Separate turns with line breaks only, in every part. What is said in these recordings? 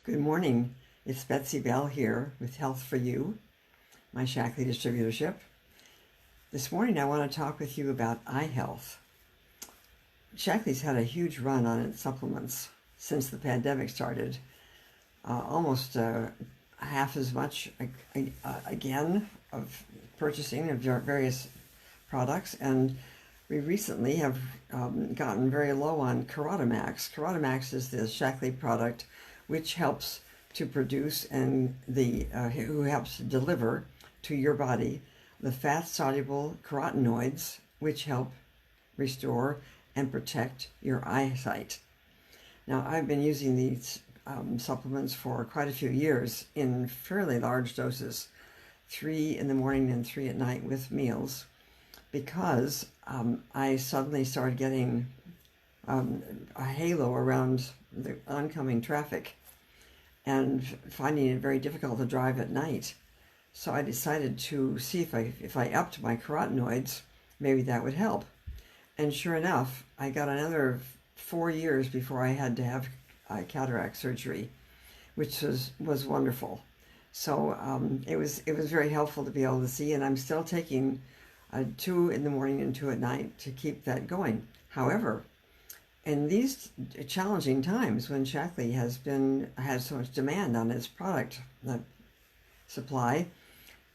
Good morning. It's Betsy Bell here with Health for You, my Shaklee distributorship. This morning I want to talk with you about eye health. Shaklee's had a huge run on its supplements since the pandemic started. Almost half as much again of purchasing of various products, and we recently have gotten very low on Carotamax. Carotamax is the Shaklee product which helps to produce and who helps to deliver to your body the fat-soluble carotenoids which help restore and protect your eyesight. Now, I've been using these supplements for quite a few years in fairly large doses, 3 in the morning and 3 at night with meals, because I suddenly started getting a halo around the oncoming traffic and finding it very difficult to drive at night. So I decided to see if I upped my carotenoids, maybe that would help. And sure enough, I got another 4 years before I had to have cataract surgery, which was wonderful. So it was very helpful to be able to see, and I'm still taking 2 in the morning and 2 at night to keep that going. However, in these challenging times when Shaklee has so much demand on its product supply,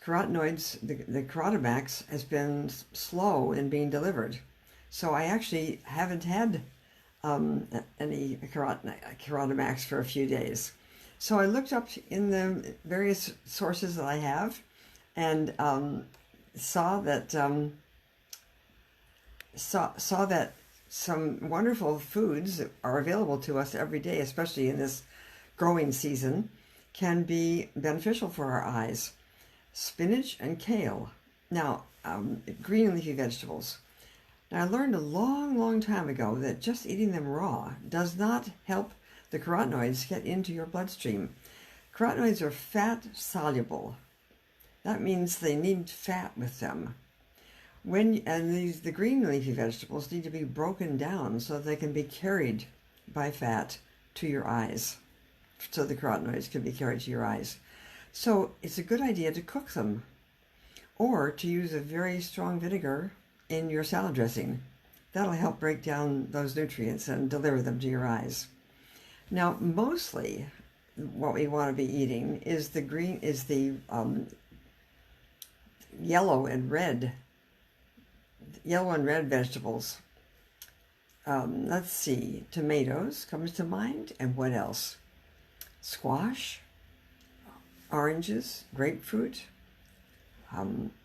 carotenoids, the Carotamax has been slow in being delivered. So I actually haven't had any Carotamax for a few days. So I looked up in the various sources that I have and saw that some wonderful foods that are available to us every day, especially in this growing season, can be beneficial for our eyes. Spinach and kale. Now, green leafy vegetables. Now, I learned a long time ago that just eating them raw does not help the carotenoids get into your bloodstream. Carotenoids are fat soluble. That means they need fat with them. The green leafy vegetables need to be broken down so they can be carried by fat to your eyes, so the carotenoids can be carried to your eyes. So it's a good idea to cook them, or to use a very strong vinegar in your salad dressing. That'll help break down those nutrients and deliver them to your eyes. Now, mostly what we want to be eating is the yellow and red vegetables. Let's see, tomatoes comes to mind, and what else? Squash, oranges, grapefruit,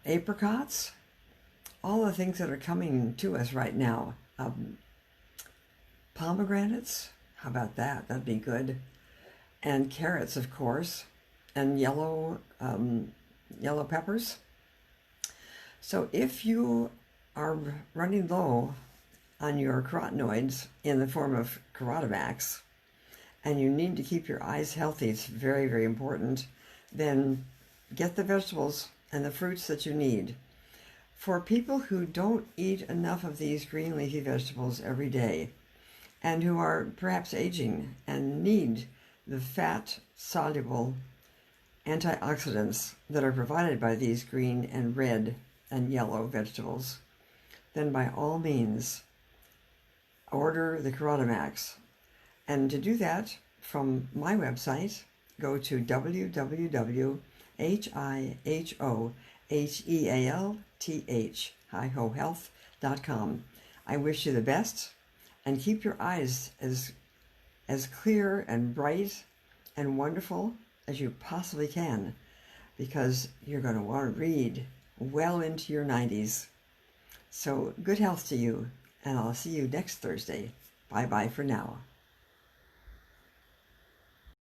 apricots, all the things that are coming to us right now. Pomegranates, how about that? That'd be good. And carrots, of course, and yellow peppers. So if you are running low on your carotenoids in the form of Carotamax, and you need to keep your eyes healthy, it's very important, then get the vegetables and the fruits that you need. For people who don't eat enough of these green leafy vegetables every day, and who are perhaps aging and need the fat-soluble antioxidants that are provided by these green and red and yellow vegetables, then by all means order the Carotamax. And to do that, from my website, go to www.hihohealth.com. I wish you the best, and keep your eyes as clear and bright and wonderful as you possibly can, because you're going to want to read well into your 90s. So good health to you, and I'll see you next Thursday. Bye-bye for now.